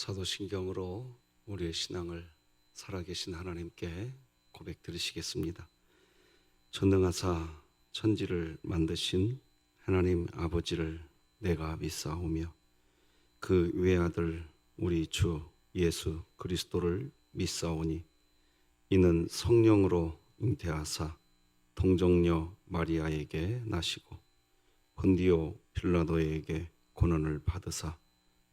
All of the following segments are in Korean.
사도신경으로 우리의 신앙을 살아계신 하나님께 고백 드리시겠습니다. 전능하사 천지를 만드신 하나님 아버지를 내가 믿사오며 그 외아들 우리 주 예수 그리스도를 믿사오니 이는 성령으로 잉태하사 동정녀 마리아에게 나시고 본디오 빌라도에게 고난을 받으사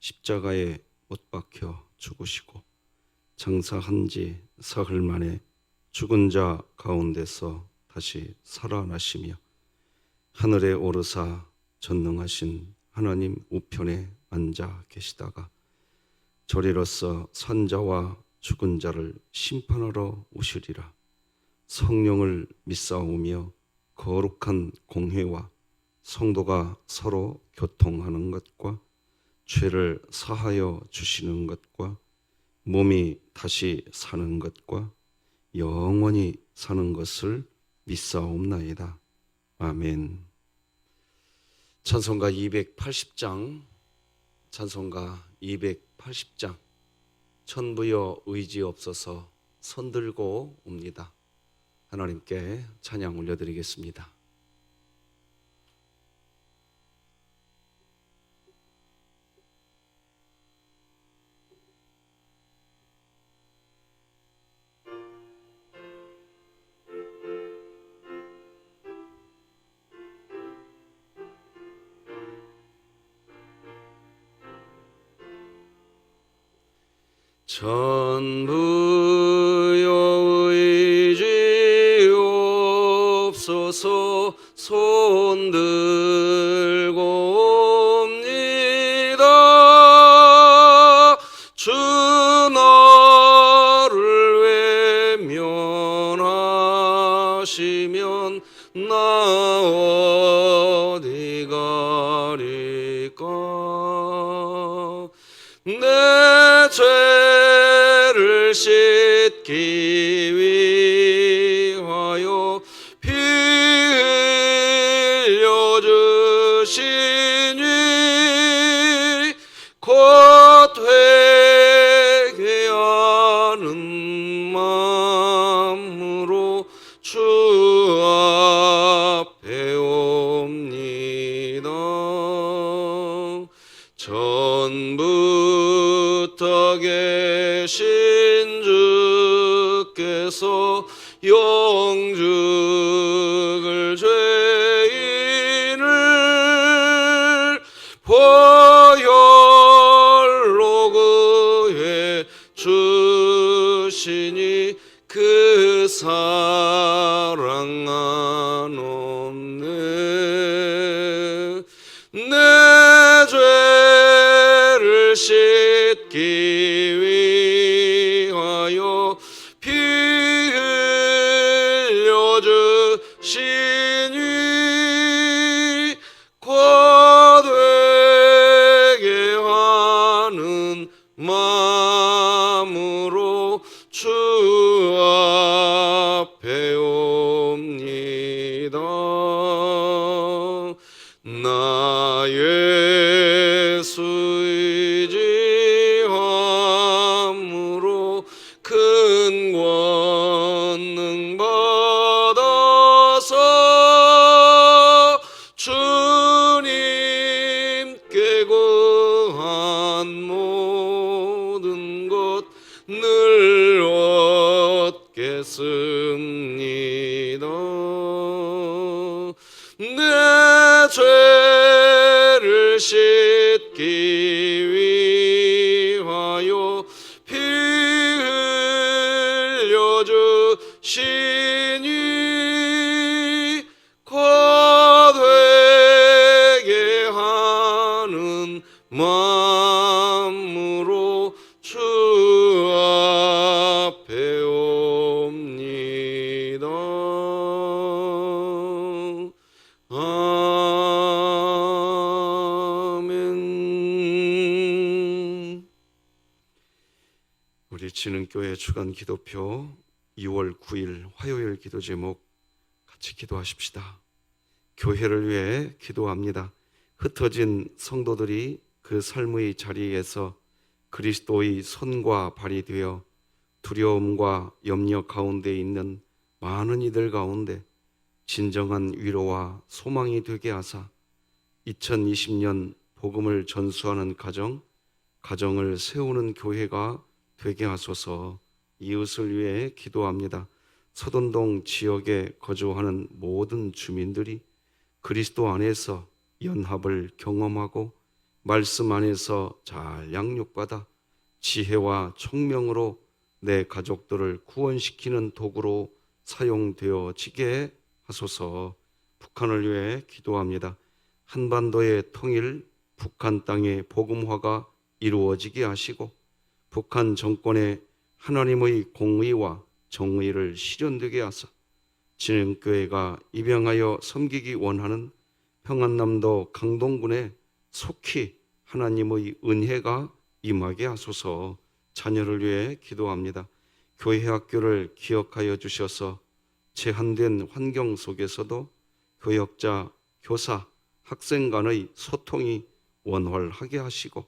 십자가에 못 박혀 죽으시고 장사한 지 사흘 만에 죽은 자 가운데서 다시 살아나시며 하늘에 오르사 전능하신 하나님 우편에 앉아 계시다가 저리로서 산자와 죽은 자를 심판하러 오시리라. 성령을 믿사오며 거룩한 공회와 성도가 서로 교통하는 것과 죄를 사하여 주시는 것과 몸이 다시 사는 것과 영원히 사는 것을 믿사옵나이다. 아멘. 찬송가 280장, 찬송가 280장. 천부여 의지없어서 손들고 옵니다. 하나님께 찬양 올려드리겠습니다. 천부여 의지옵소서 손들고 옵니다. 주 나를 외면하시면 나 어디 가리까. 내 죄를 씻기 위하여 피 흘려 주시니 곧 회개하는 마음으로 주 앞에 옵니다. 전부터 계신 주께서 영죽을 죄인을 보혈로 구해 주시니 그 사랑 한없네. 내 죄를 씻기 위하여 피 흘려 주시니 곧 회개하는 마음으로 주 앞에 옵니다. 나 예수 의지함으로 큰 권능 받아서 주님께 구한 모든 것 늘 얻겠습니다. 내 죄를 씻기 위하여 피 흘려 주시니 곧 회개하는 마음으로 주 앞에 옵니다. 아멘. 우리 진흥교회 주간 기도표 2월 9일 화요일 기도 제목 같이 기도하십시다. 교회를 위해 기도합니다. 흩어진 성도들이 그 삶의 자리에서 그리스도의 손과 발이 되어 두려움과 염려 가운데 있는 많은 이들 가운데 진정한 위로와 소망이 되게 하사 2020년 복음을 전수하는 가정을 세우는 교회가 되게 하소서. 이웃을 위해 기도합니다. 서돈동 지역에 거주하는 모든 주민들이 그리스도 안에서 연합을 경험하고 말씀 안에서 잘 양육받아 지혜와 총명으로 내 가족들을 구원시키는 도구로 사용되어지게 하소서. 북한을 위해 기도합니다. 한반도의 통일, 북한 땅의 복음화가 이루어지게 하시고 북한 정권의 하나님의 공의와 정의를 실현되게 하사 진행교회가 입양하여 섬기기 원하는 평안남도 강동군에 속히 하나님의 은혜가 임하게 하소서. 자녀를 위해 기도합니다. 교회 학교를 기억하여 주셔서 제한된 환경 속에서도 교역자, 교사, 학생 간의 소통이 원활하게 하시고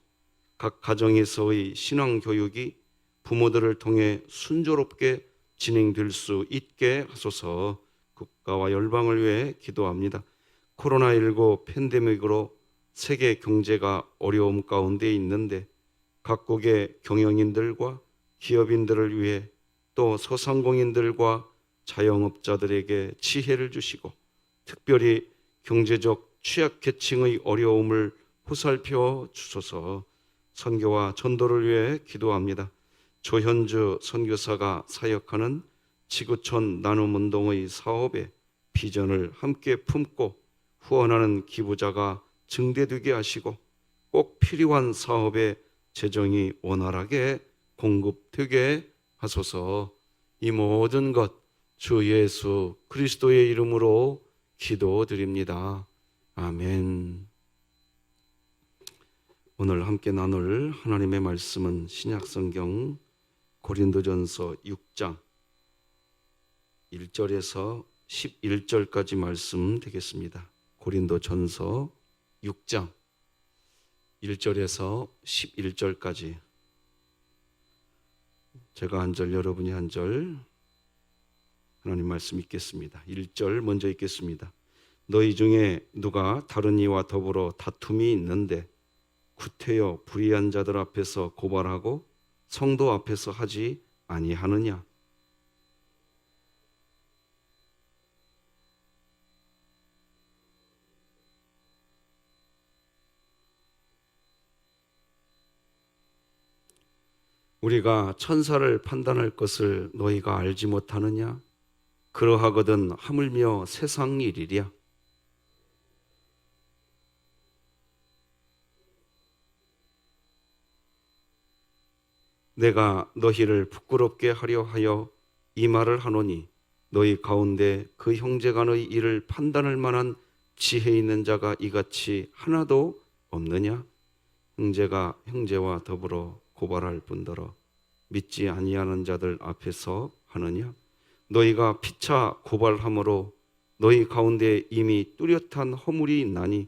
각 가정에서의 신앙교육이 부모들을 통해 순조롭게 진행될 수 있게 하소서. 국가와 열방을 위해 기도합니다. 코로나19 팬데믹으로 세계 경제가 어려움 가운데 있는데 각국의 경영인들과 기업인들을 위해 또 소상공인들과 자영업자들에게 지혜를 주시고 특별히 경제적 취약계층의 어려움을 보살펴 주소서. 선교와 전도를 위해 기도합니다. 조현주 선교사가 사역하는 지구촌 나눔운동의 사업에 비전을 함께 품고 후원하는 기부자가 증대되게 하시고 꼭 필요한 사업에 재정이 원활하게 공급되게 하소서. 이 모든 것 주 예수 그리스도의 이름으로 기도드립니다. 아멘. 오늘 함께 나눌 하나님의 말씀은 신약성경 고린도전서 6장 1절에서 11절까지 말씀 되겠습니다. 고린도전서 6장 1절에서 11절까지 제가 한 절, 여러분이 한 절 하나님 말씀 읽겠습니다. 1절 먼저 읽겠습니다. 너희 중에 누가 다른 이와 더불어 다툼이 있는데 구태여 불의한 자들 앞에서 고발하고 성도 앞에서 하지 아니하느냐? 우리가 천사를 판단할 것을 너희가 알지 못하느냐? 그러하거든 하물며 세상 일이랴. 내가 너희를 부끄럽게 하려 하여 이 말을 하노니 너희 가운데 그 형제 간의 일을 판단할 만한 지혜 있는 자가 이같이 하나도 없느냐? 형제가 형제와 더불어 고발할 뿐더러 믿지 아니하는 자들 앞에서 하느냐? 너희가 피차 고발함으로 너희 가운데 이미 뚜렷한 허물이 있나니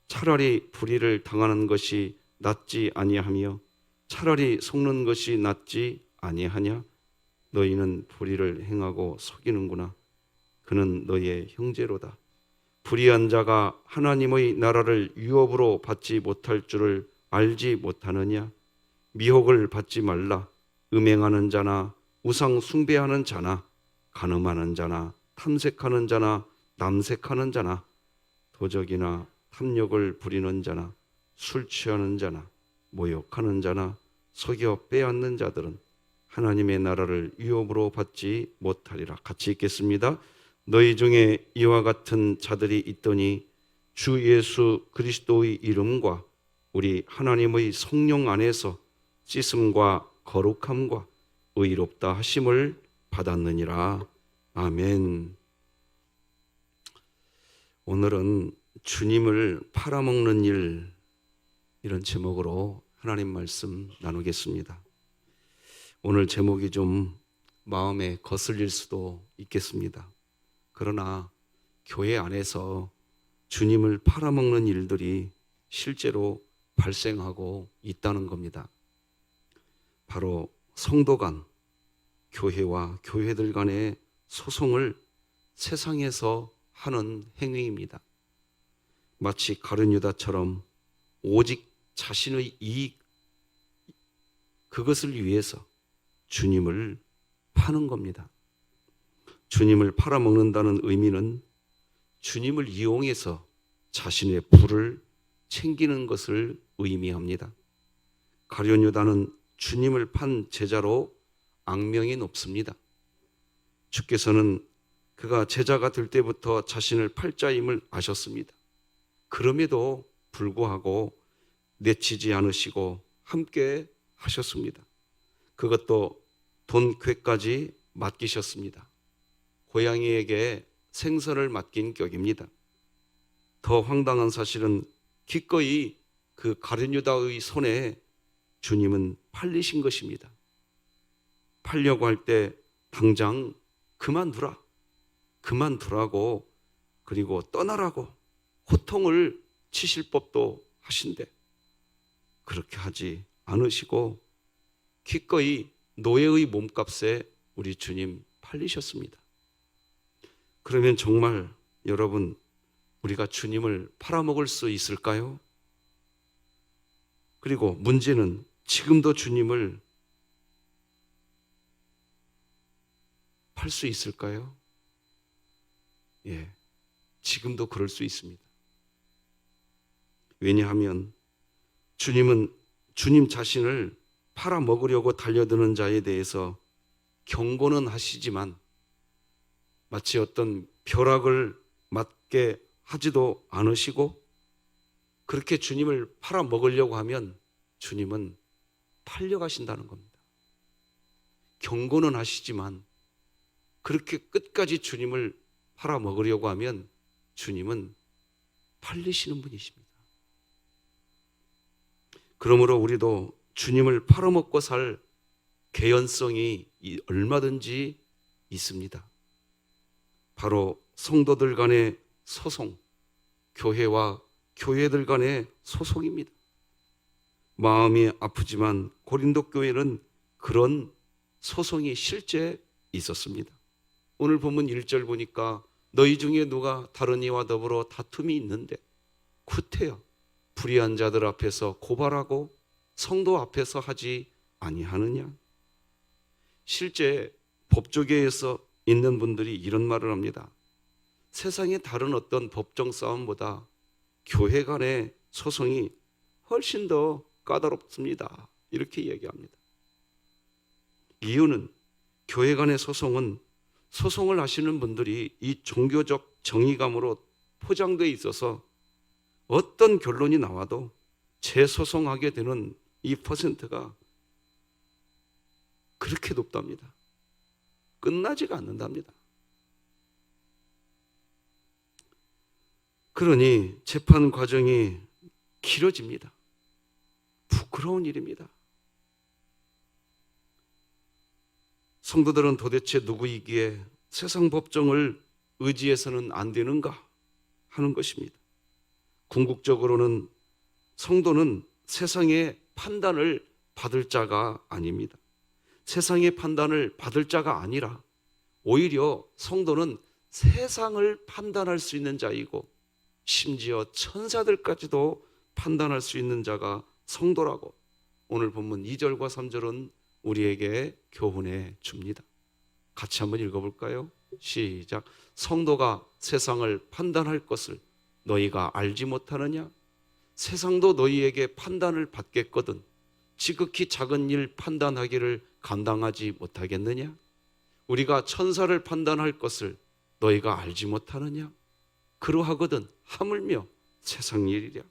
차라리 불의를 당하는 것이 낫지 아니하며 차라리 속는 것이 낫지 아니하냐? 너희는 불의를 행하고 속이는구나. 그는 너희의 형제로다. 불의한 자가 하나님의 나라를 유업으로 받지 못할 줄을 알지 못하느냐? 미혹을 받지 말라. 음행하는 자나 우상 숭배하는 자나 간음하는 자나 탐색하는 자나 남색하는 자나 도적이나 탐욕을 부리는 자나 술 취하는 자나 모욕하는 자나 속여 빼앗는 자들은 하나님의 나라를 유업으로 받지 못하리라. 같이 읽겠습니다. 너희 중에 이와 같은 자들이 있더니 주 예수 그리스도의 이름과 우리 하나님의 성령 안에서 씻음과 거룩함과 의롭다 하심을 받았느니라. 아멘. 오늘은 주님을 팔아먹는 일, 이런 제목으로 하나님 말씀 나누겠습니다. 오늘 제목이 좀 마음에 거슬릴 수도 있겠습니다. 그러나 교회 안에서 주님을 팔아먹는 일들이 실제로 발생하고 있다는 겁니다. 바로 성도 간, 교회와 교회들 간의 소송을 세상에서 하는 행위입니다. 마치 가룟 유다처럼 오직 자신의 이익, 그것을 위해서 주님을 파는 겁니다. 주님을 팔아먹는다는 의미는 주님을 이용해서 자신의 부를 챙기는 것을 의미합니다. 가룟 유다는 주님을 판 제자로 악명이 높습니다. 주께서는 그가 제자가 될 때부터 자신을 팔 자임을 아셨습니다. 그럼에도 불구하고 내치지 않으시고 함께 하셨습니다. 그것도 돈 궤까지 맡기셨습니다. 고양이에게 생선을 맡긴 격입니다. 더 황당한 사실은 기꺼이 그 가룟 유다의 손에 주님은 팔리신 것입니다. 팔려고 할 때 당장 그만두라고 그리고 떠나라고 호통을 치실 법도 하신데 그렇게 하지 않으시고 기꺼이 노예의 몸값에 우리 주님 팔리셨습니다. 그러면 정말 여러분, 우리가 주님을 팔아먹을 수 있을까요? 그리고 문제는 지금도 주님을 팔 수 있을까요? 예, 지금도 그럴 수 있습니다. 왜냐하면 주님은 주님 자신을 팔아먹으려고 달려드는 자에 대해서 경고는 하시지만 마치 어떤 벼락을 맞게 하지도 않으시고 그렇게 주님을 팔아먹으려고 하면 주님은 팔려가신다는 겁니다. 경고는 하시지만 그렇게 끝까지 주님을 팔아먹으려고 하면 주님은 팔리시는 분이십니다. 그러므로 우리도 주님을 팔아먹고 살 개연성이 얼마든지 있습니다. 바로 성도들 간의 소송, 교회와 교회들 간의 소송입니다. 마음이 아프지만 고린도 교회는 그런 소송이 실제 있었습니다. 오늘 본문 1절 보니까 너희 중에 누가 다른 이와 더불어 다툼이 있는데 구태여 불의한 자들 앞에서 고발하고 성도 앞에서 하지 아니하느냐. 실제 법조계에서 있는 분들이 이런 말을 합니다. 세상의 다른 어떤 법정 싸움보다 교회 간의 소송이 훨씬 더 까다롭습니다. 이렇게 얘기합니다. 이유는 교회 간의 소송은 소송을 하시는 분들이 이 종교적 정의감으로 포장되어 있어서 어떤 결론이 나와도 재소송하게 되는 이 퍼센트가 그렇게 높답니다. 끝나지가 않는답니다. 그러니 재판 과정이 길어집니다. 부끄러운 일입니다. 성도들은 도대체 누구이기에 세상 법정을 의지해서는 안 되는가 하는 것입니다. 궁극적으로는 성도는 세상의 판단을 받을 자가 아닙니다. 세상의 판단을 받을 자가 아니라 오히려 성도는 세상을 판단할 수 있는 자이고 심지어 천사들까지도 판단할 수 있는 자가 성도라고 오늘 본문 2절과 3절은 우리에게 교훈해 줍니다. 같이 한번 읽어볼까요? 시작. 성도가 세상을 판단할 것을 너희가 알지 못하느냐? 세상도 너희에게 판단을 받겠거든 지극히 작은 일 판단하기를 감당하지 못하겠느냐? 우리가 천사를 판단할 것을 너희가 알지 못하느냐? 그러하거든 하물며 세상 일이랴.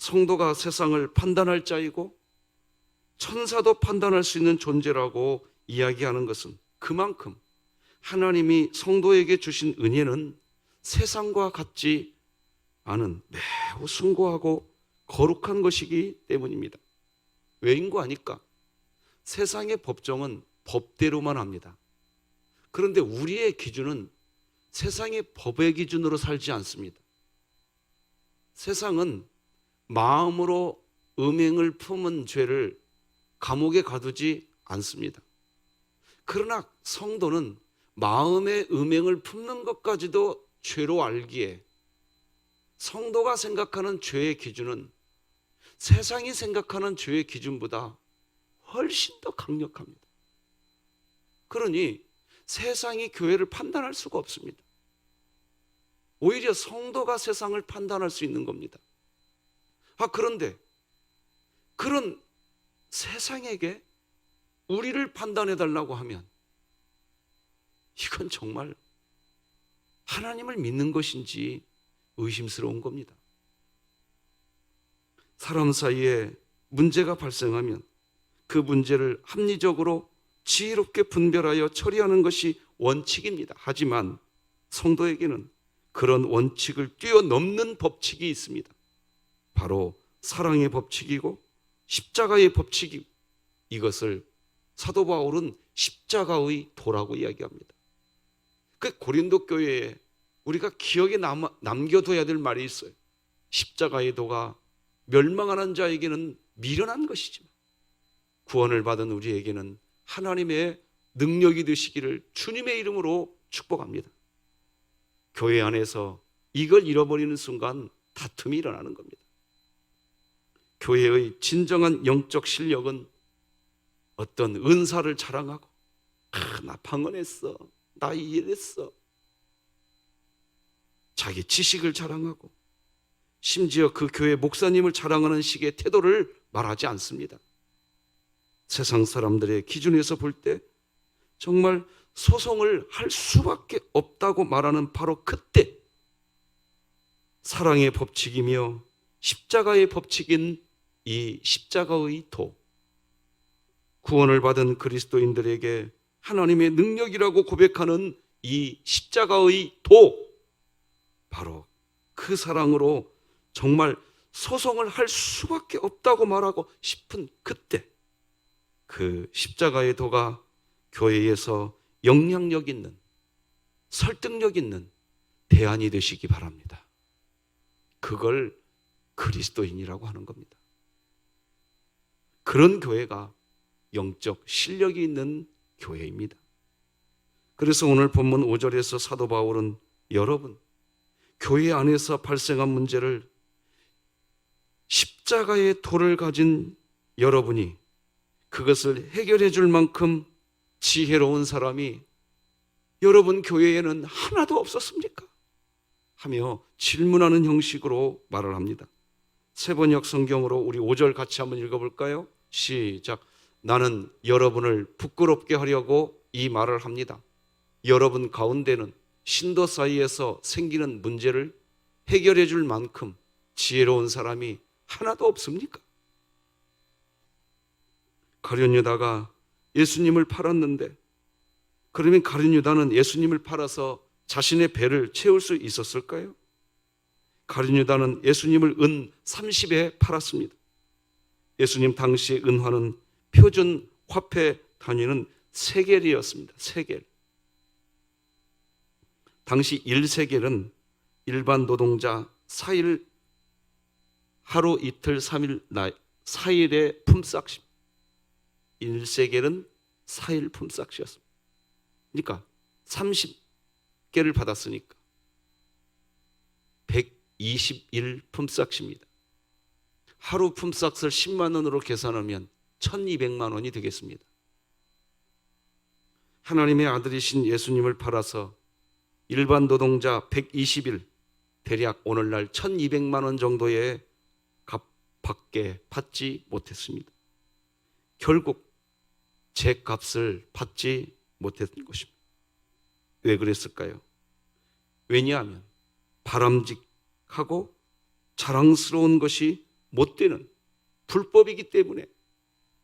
성도가 세상을 판단할 자이고 천사도 판단할 수 있는 존재라고 이야기하는 것은 그만큼 하나님이 성도에게 주신 은혜는 세상과 같지 않은 매우 숭고하고 거룩한 것이기 때문입니다. 왜인고 하니까 세상의 법정은 법대로만 합니다. 그런데 우리의 기준은 세상의 법의 기준으로 살지 않습니다. 세상은 마음으로 음행을 품은 죄를 감옥에 가두지 않습니다. 그러나 성도는 마음의 음행을 품는 것까지도 죄로 알기에 성도가 생각하는 죄의 기준은 세상이 생각하는 죄의 기준보다 훨씬 더 강력합니다. 그러니 세상이 교회를 판단할 수가 없습니다. 오히려 성도가 세상을 판단할 수 있는 겁니다. 그런데 그런 세상에게 우리를 판단해 달라고 하면 이건 정말 하나님을 믿는 것인지 의심스러운 겁니다. 사람 사이에 문제가 발생하면 그 문제를 합리적으로 지혜롭게 분별하여 처리하는 것이 원칙입니다. 하지만 성도에게는 그런 원칙을 뛰어넘는 법칙이 있습니다. 바로 사랑의 법칙이고 십자가의 법칙이, 이것을 사도 바울은 십자가의 도라고 이야기합니다. 그 고린도 교회에 우리가 기억에 남겨둬야 될 말이 있어요. 십자가의 도가 멸망하는 자에게는 미련한 것이지만 구원을 받은 우리에게는 하나님의 능력이 되시기를 주님의 이름으로 축복합니다. 교회 안에서 이걸 잃어버리는 순간 다툼이 일어나는 겁니다. 교회의 진정한 영적 실력은 어떤 은사를 자랑하고 나 방언했어, 나 이랬어, 자기 지식을 자랑하고 심지어 그 교회 목사님을 자랑하는 식의 태도를 말하지 않습니다. 세상 사람들의 기준에서 볼 때 정말 소송을 할 수밖에 없다고 말하는 바로 그때 사랑의 법칙이며 십자가의 법칙인 이 십자가의 도, 구원을 받은 그리스도인들에게 하나님의 능력이라고 고백하는 이 십자가의 도, 바로 그 사랑으로 정말 소송을 할 수밖에 없다고 말하고 싶은 그때 그 십자가의 도가 교회에서 영향력 있는, 설득력 있는 대안이 되시기 바랍니다. 그걸 그리스도인이라고 하는 겁니다. 그런 교회가 영적 실력이 있는 교회입니다. 그래서 오늘 본문 5절에서 사도 바울은 여러분, 교회 안에서 발생한 문제를 십자가의 도를 가진 여러분이 그것을 해결해 줄 만큼 지혜로운 사람이 여러분 교회에는 하나도 없었습니까? 하며 질문하는 형식으로 말을 합니다. 세번역 성경으로 우리 5절 같이 한번 읽어볼까요? 시작. 나는 여러분을 부끄럽게 하려고 이 말을 합니다. 여러분 가운데는 신도 사이에서 생기는 문제를 해결해 줄 만큼 지혜로운 사람이 하나도 없습니까? 가룟 유다가 예수님을 팔았는데 그러면 가룟 유다는 예수님을 팔아서 자신의 배를 채울 수 있었을까요? 가룟 유다는 예수님을 은 30에 팔았습니다. 예수님 당시의 은화는 표준 화폐 단위는 세겔이었습니다. 세겔. 당시 1세겔은 일반 노동자 4일, 하루 이틀 3일 4일의 품삯입니다. 1세겔은 4일 품삯이었습니다. 그러니까 30개를 받았으니까 121 품삯입니다. 하루 품삯을 10만 원으로 계산하면 1200만 원이 되겠습니다. 하나님의 아들이신 예수님을 팔아서 일반 노동자 120일, 대략 오늘날 1200만 원 정도의 값밖에 받지 못했습니다. 결국 제 값을 받지 못했던 것입니다. 왜 그랬을까요? 왜냐하면 바람직하고 자랑스러운 것이 못 되는 불법이기 때문에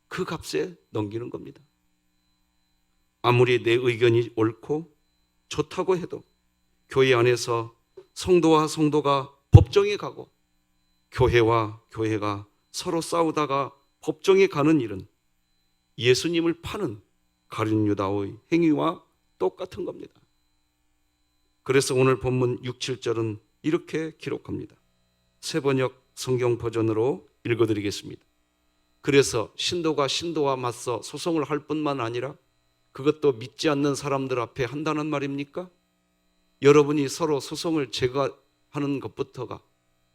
그 값에 넘기는 겁니다. 아무리 내 의견이 옳고 좋다고 해도 교회 안에서 성도와 성도가 법정에 가고 교회와 교회가 서로 싸우다가 법정에 가는 일은 예수님을 파는 가룟 유다의 행위와 똑같은 겁니다. 그래서 오늘 본문 6, 7절은 이렇게 기록합니다. 세번역 성경 버전으로 읽어드리겠습니다. 그래서 신도가 신도와 맞서 소송을 할 뿐만 아니라 그것도 믿지 않는 사람들 앞에 한다는 말입니까? 여러분이 서로 소송을 제거하는 것부터가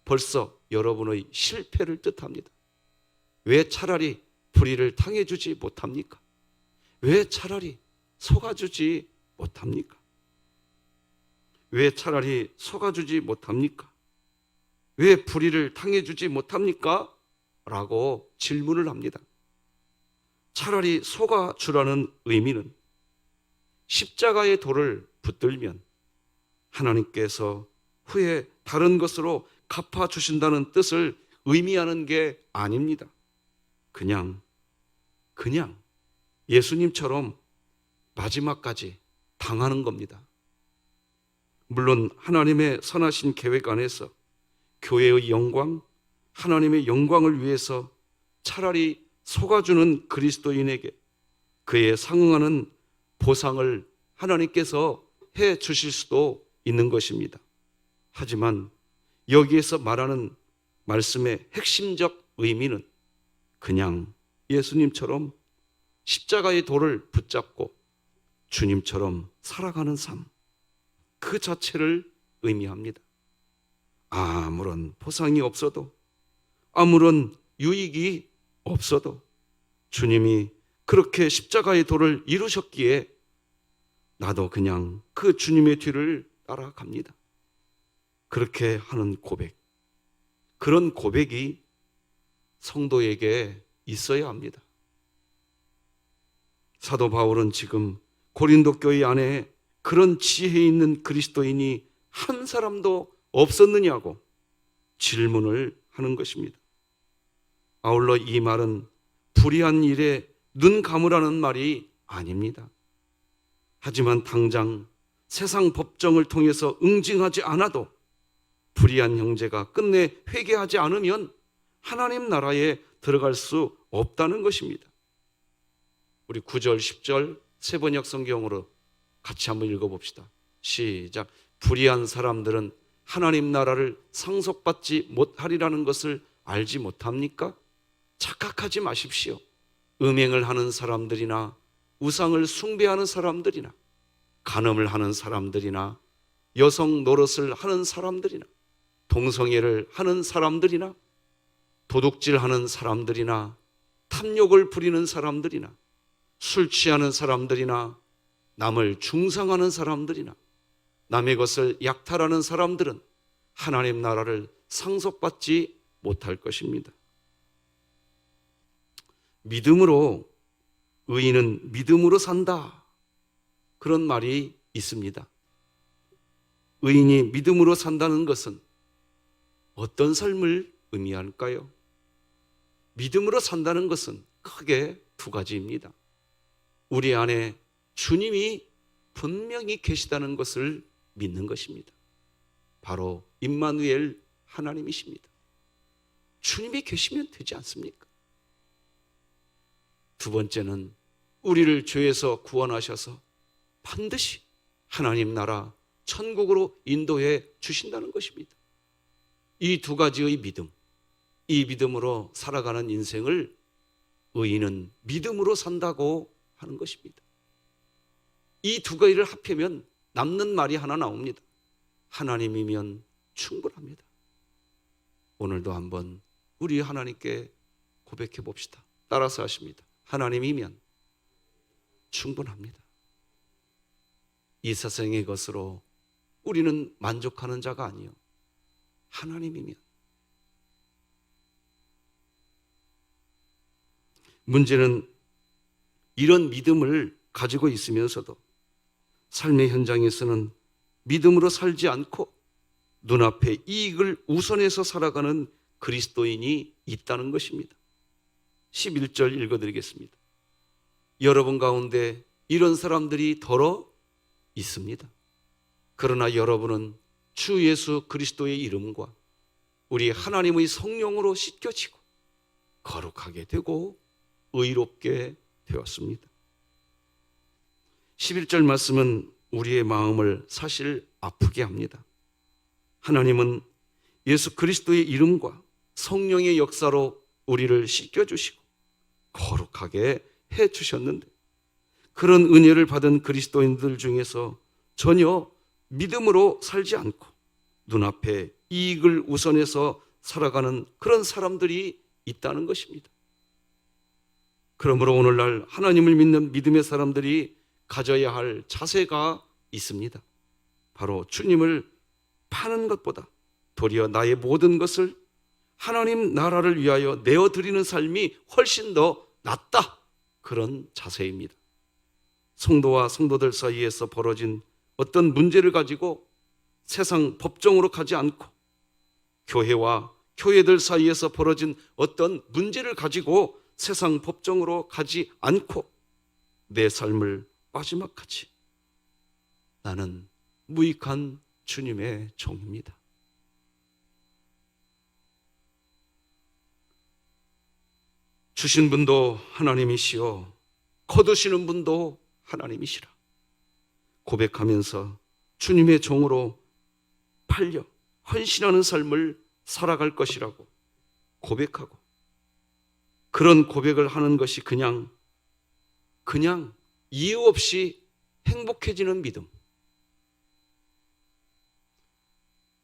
벌써 여러분의 실패를 뜻합니다. 왜 차라리 불의를 당해주지 못합니까? 왜 차라리 속아주지 못합니까? 왜 차라리 속아주지 못합니까? 왜 불의를 당해주지 못합니까? 라고 질문을 합니다. 차라리 속아주라는 의미는 십자가의 도를 붙들면 하나님께서 후에 다른 것으로 갚아주신다는 뜻을 의미하는 게 아닙니다. 그냥 예수님처럼 마지막까지 당하는 겁니다. 물론 하나님의 선하신 계획 안에서 교회의 영광, 하나님의 영광을 위해서 차라리 속아주는 그리스도인에게 그에 상응하는 보상을 하나님께서 해 주실 수도 있는 것입니다. 하지만 여기에서 말하는 말씀의 핵심적 의미는 그냥 예수님처럼 십자가의 도를 붙잡고 주님처럼 살아가는 삶, 그 자체를 의미합니다. 아무런 보상이 없어도, 아무런 유익이 없어도 주님이 그렇게 십자가의 도를 이루셨기에 나도 그냥 그 주님의 뒤를 따라갑니다. 그렇게 하는 고백, 그런 고백이 성도에게 있어야 합니다. 사도 바울은 지금 고린도 교회 안에 그런 지혜 있는 그리스도인이 한 사람도 없었느냐고 질문을 하는 것입니다. 아울러 이 말은 불의한 일에 눈 감으라는 말이 아닙니다. 하지만 당장 세상 법정을 통해서 응징하지 않아도 불의한 형제가 끝내 회개하지 않으면 하나님 나라에 들어갈 수 없다는 것입니다. 우리 9절, 10절 세 번역 성경으로 같이 한번 읽어봅시다. 시작. 불의한 사람들은 하나님 나라를 상속받지 못하리라는 것을 알지 못합니까? 착각하지 마십시오. 음행을 하는 사람들이나 우상을 숭배하는 사람들이나 간음을 하는 사람들이나 여성 노릇을 하는 사람들이나 동성애를 하는 사람들이나 도둑질하는 사람들이나 탐욕을 부리는 사람들이나 술 취하는 사람들이나 남을 중상하는 사람들이나 남의 것을 약탈하는 사람들은 하나님 나라를 상속받지 못할 것입니다. 믿음으로, 의인은 믿음으로 산다, 그런 말이 있습니다. 의인이 믿음으로 산다는 것은 어떤 삶을 의미할까요? 믿음으로 산다는 것은 크게 두 가지입니다. 우리 안에 주님이 분명히 계시다는 것을 믿는 것입니다. 바로 임마누엘 하나님이십니다. 주님이 계시면 되지 않습니까? 두 번째는 우리를 죄에서 구원하셔서 반드시 하나님 나라 천국으로 인도해 주신다는 것입니다. 이 두 가지의 믿음, 이 믿음으로 살아가는 인생을 의인은 믿음으로 산다고 하는 것입니다. 이 두 가지를 합하면 남는 말이 하나 나옵니다. 하나님이면 충분합니다. 오늘도 한번 우리 하나님께 고백해 봅시다. 따라서 하십니다. 하나님이면 충분합니다. 이 세상의 것으로 우리는 만족하는 자가 아니요, 하나님이면. 문제는 이런 믿음을 가지고 있으면서도 삶의 현장에서는 믿음으로 살지 않고 눈앞에 이익을 우선해서 살아가는 그리스도인이 있다는 것입니다. 11절 읽어드리겠습니다. 여러분 가운데 이런 사람들이 더러 있습니다. 그러나 여러분은 주 예수 그리스도의 이름과 우리 하나님의 성령으로 씻겨지고 거룩하게 되고 의롭게 되었습니다. 11절 말씀은 우리의 마음을 사실 아프게 합니다. 하나님은 예수 그리스도의 이름과 성령의 역사로 우리를 씻겨주시고 거룩하게 해 주셨는데, 그런 은혜를 받은 그리스도인들 중에서 전혀 믿음으로 살지 않고 눈앞에 이익을 우선해서 살아가는 그런 사람들이 있다는 것입니다. 그러므로 오늘날 하나님을 믿는 믿음의 사람들이 가져야 할 자세가 있습니다. 바로 주님을 파는 것보다 도리어 나의 모든 것을 하나님 나라를 위하여 내어드리는 삶이 훨씬 더 낫다, 그런 자세입니다. 성도와 성도들 사이에서 벌어진 어떤 문제를 가지고 세상 법정으로 가지 않고, 교회와 교회들 사이에서 벌어진 어떤 문제를 가지고 세상 법정으로 가지 않고 내 삶을 마지막까지 나는 무익한 주님의 종입니다. 주신 분도 하나님이시오, 거두시는 분도 하나님이시라 고백하면서 주님의 종으로 팔려 헌신하는 삶을 살아갈 것이라고 고백하고, 그런 고백을 하는 것이 그냥 이유 없이 행복해지는 믿음.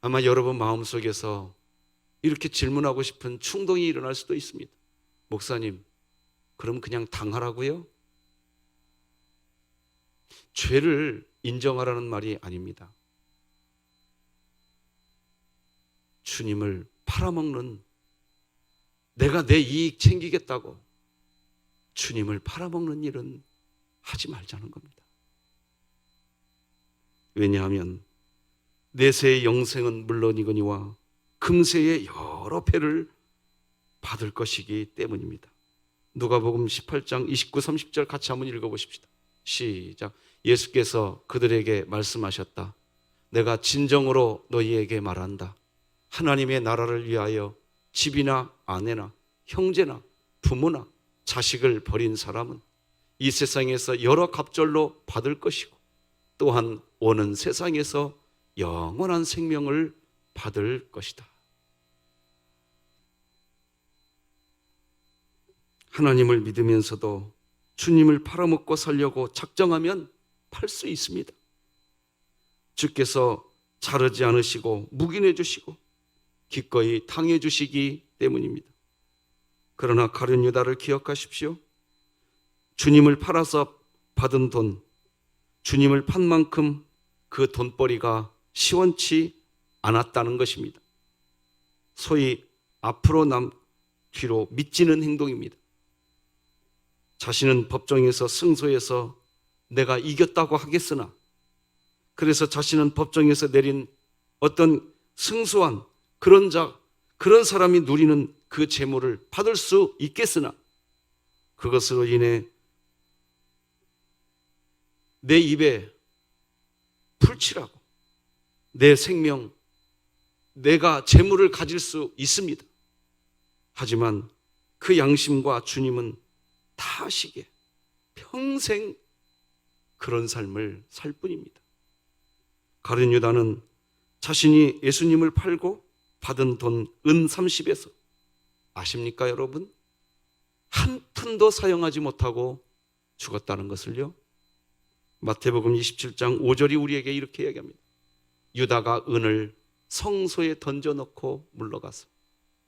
아마 여러분 마음속에서 이렇게 질문하고 싶은 충동이 일어날 수도 있습니다. 목사님, 그럼 그냥 당하라고요? 죄를 인정하라는 말이 아닙니다. 주님을 팔아먹는, 내가 내 이익 챙기겠다고 주님을 팔아먹는 일은 하지 말자는 겁니다. 왜냐하면 내세의 영생은 물론이거니와 금세의 여러 배를 받을 것이기 때문입니다. 누가복음 18장 29, 30절 같이 한번 읽어보십시다. 시작. 예수께서 그들에게 말씀하셨다. 내가 진정으로 너희에게 말한다. 하나님의 나라를 위하여 집이나 아내나 형제나 부모나 자식을 버린 사람은 이 세상에서 여러 갑절로 받을 것이고, 또한 오는 세상에서 영원한 생명을 받을 것이다. 하나님을 믿으면서도 주님을 팔아먹고 살려고 작정하면 팔 수 있습니다. 주께서 자르지 않으시고 묵인해 주시고 기꺼이 당해 주시기 때문입니다. 그러나 가룟 유다를 기억하십시오. 주님을 팔아서 받은 돈, 주님을 판 만큼 그 돈벌이가 시원치 않았다는 것입니다. 소위 앞으로 뒤로 미치는 행동입니다. 자신은 법정에서 승소해서 내가 이겼다고 하겠으나, 그래서 자신은 법정에서 내린 어떤 승소한 그런 사람이 누리는 그 재물을 받을 수 있겠으나, 그것으로 인해 내 입에 풀칠하고 내 생명, 내가 재물을 가질 수 있습니다. 하지만 그 양심과 주님은 다 아시게 평생 그런 삶을 살 뿐입니다. 가룟 유다는 자신이 예수님을 팔고 받은 돈 은 30에서, 아십니까 여러분? 한 푼도 사용하지 못하고 죽었다는 것을요. 마태복음 27장 5절이 우리에게 이렇게 이야기합니다. 유다가 은을 성소에 던져놓고 물러가서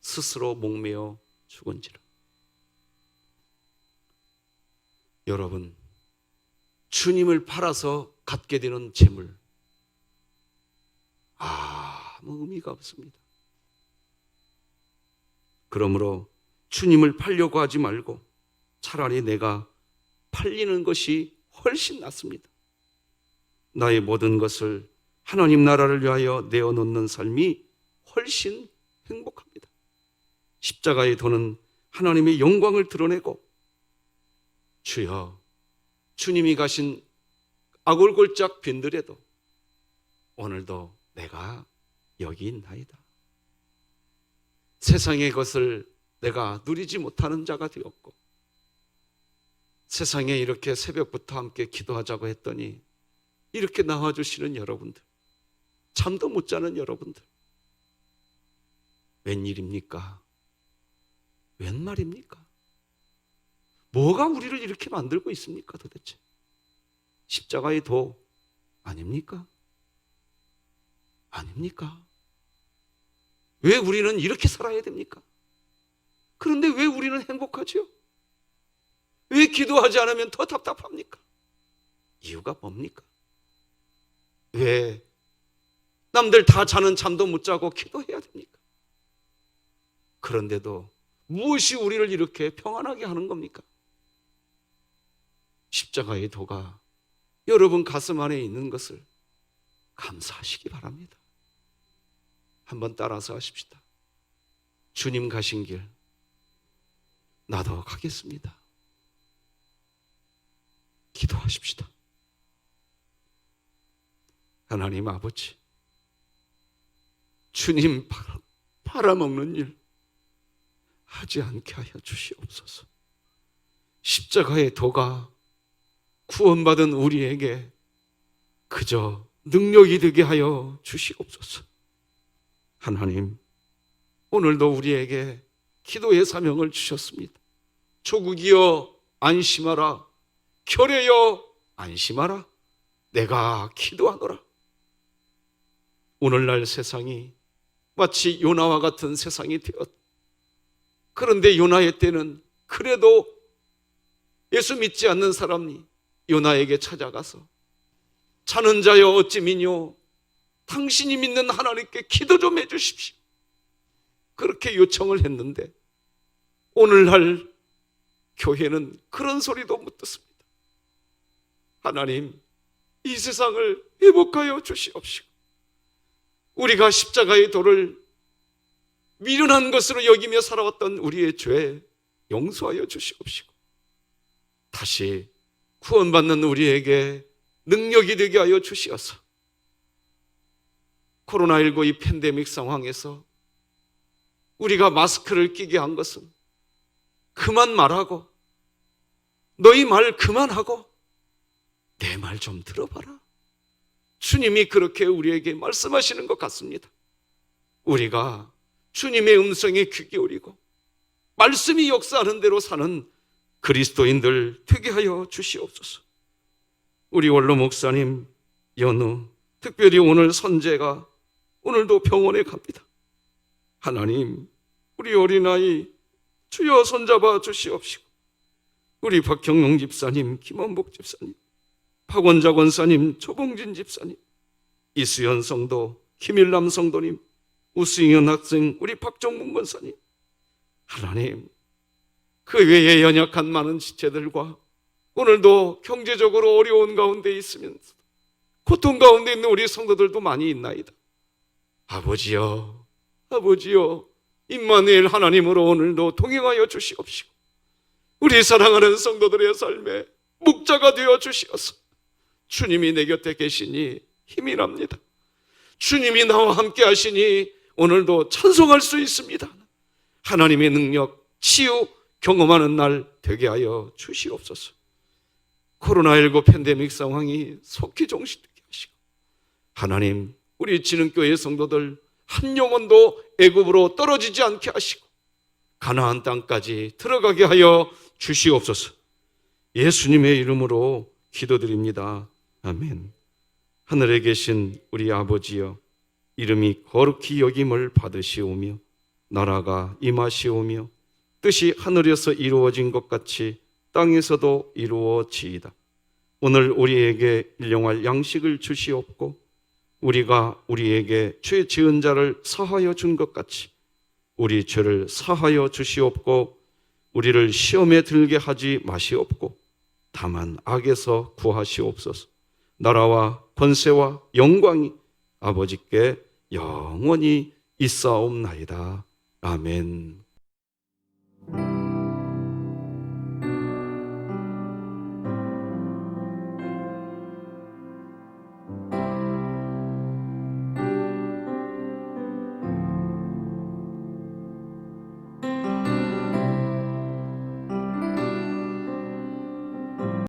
스스로 목매어 죽은지라. 여러분, 주님을 팔아서 갖게 되는 재물, 아무 의미가 없습니다. 그러므로 주님을 팔려고 하지 말고 차라리 내가 팔리는 것이 훨씬 낫습니다. 나의 모든 것을 하나님 나라를 위하여 내어놓는 삶이 훨씬 행복합니다. 십자가의 도는 하나님의 영광을 드러내고, 주여, 주님이 가신 아골골짝 빈들에도 오늘도 내가 여기 있나이다. 세상의 것을 내가 누리지 못하는 자가 되었고, 세상에 이렇게 새벽부터 함께 기도하자고 했더니 이렇게 나와주시는 여러분들, 잠도 못 자는 여러분들, 웬일입니까? 웬 말입니까? 뭐가 우리를 이렇게 만들고 있습니까 도대체? 십자가의 도 아닙니까? 아닙니까? 왜 우리는 이렇게 살아야 됩니까? 그런데 왜 우리는 행복하지요? 왜 기도하지 않으면 더 답답합니까? 이유가 뭡니까? 왜 남들 다 자는 잠도 못 자고 기도해야 됩니까? 그런데도 무엇이 우리를 이렇게 평안하게 하는 겁니까? 십자가의 도가 여러분 가슴 안에 있는 것을 감사하시기 바랍니다. 한번 따라서 하십시다. 주님 가신 길 나도 가겠습니다. 기도하십시다. 하나님 아버지, 주님 팔아먹는 일 하지 않게 하여 주시옵소서. 십자가의 도가 구원받은 우리에게 그저 능력이 되게 하여 주시옵소서. 하나님, 오늘도 우리에게 기도의 사명을 주셨습니다. 조국이여 안심하라, 결혜여 안심하라, 내가 기도하노라. 오늘날 세상이 마치 요나와 같은 세상이 되었다. 그런데 요나의 때는 그래도 예수 믿지 않는 사람이 요나에게 찾아가서 자는 자여 어찌 미뇨, 당신이 믿는 하나님께 기도 좀 해주십시오, 그렇게 요청을 했는데 오늘날 교회는 그런 소리도 못 듣습니다. 하나님, 이 세상을 회복하여 주시옵시고 우리가 십자가의 도를 미련한 것으로 여기며 살아왔던 우리의 죄 용서하여 주시옵시고 다시 구원받는 우리에게 능력이 되게 하여 주시어서 코로나19 이 팬데믹 상황에서 우리가 마스크를 끼게 한 것은 그만 말하고 너희 말 그만하고 내 말 좀 들어봐라, 주님이 그렇게 우리에게 말씀하시는 것 같습니다. 우리가 주님의 음성에 귀 기울이고 말씀이 역사하는 대로 사는 그리스도인들 되게 하여 주시옵소서. 우리 원로 목사님 연우, 특별히 오늘 선재가 오늘도 병원에 갑니다. 하나님, 우리 어린아이 주여 손잡아 주시옵시고 우리 박경용 집사님, 김원복 집사님, 박원자 권사님, 조봉진 집사님, 이수연 성도, 김일남 성도님, 우승현 학생, 우리 박정문 권사님, 하나님, 그 외에 연약한 많은 지체들과 오늘도 경제적으로 어려운 가운데 있으면서 고통 가운데 있는 우리 성도들도 많이 있나이다. 아버지여, 아버지여, 임마누엘 하나님으로 오늘도 동행하여 주시옵시고 우리 사랑하는 성도들의 삶에 목자가 되어 주시어서 주님이 내 곁에 계시니 힘이 납니다. 주님이 나와 함께 하시니 오늘도 찬송할 수 있습니다. 하나님의 능력, 치유 경험하는 날 되게 하여 주시옵소서. 코로나19 팬데믹 상황이 속히 종식되게 하시고 하나님, 우리 진흥교회 성도들 한 영혼도 애굽으로 떨어지지 않게 하시고 가나안 땅까지 들어가게 하여 주시옵소서. 예수님의 이름으로 기도드립니다. 아멘. 하늘에 계신 우리 아버지여, 이름이 거룩히 여김을 받으시오며 나라가 임하시오며 뜻이 하늘에서 이루어진 것 같이 땅에서도 이루어지이다. 오늘 우리에게 일용할 양식을 주시옵고 우리가 우리에게 죄 지은 자를 사하여 준 것 같이 우리 죄를 사하여 주시옵고 우리를 시험에 들게 하지 마시옵고 다만 악에서 구하시옵소서. 나라와 권세와 영광이 아버지께 영원히 있사옵나이다. 아멘.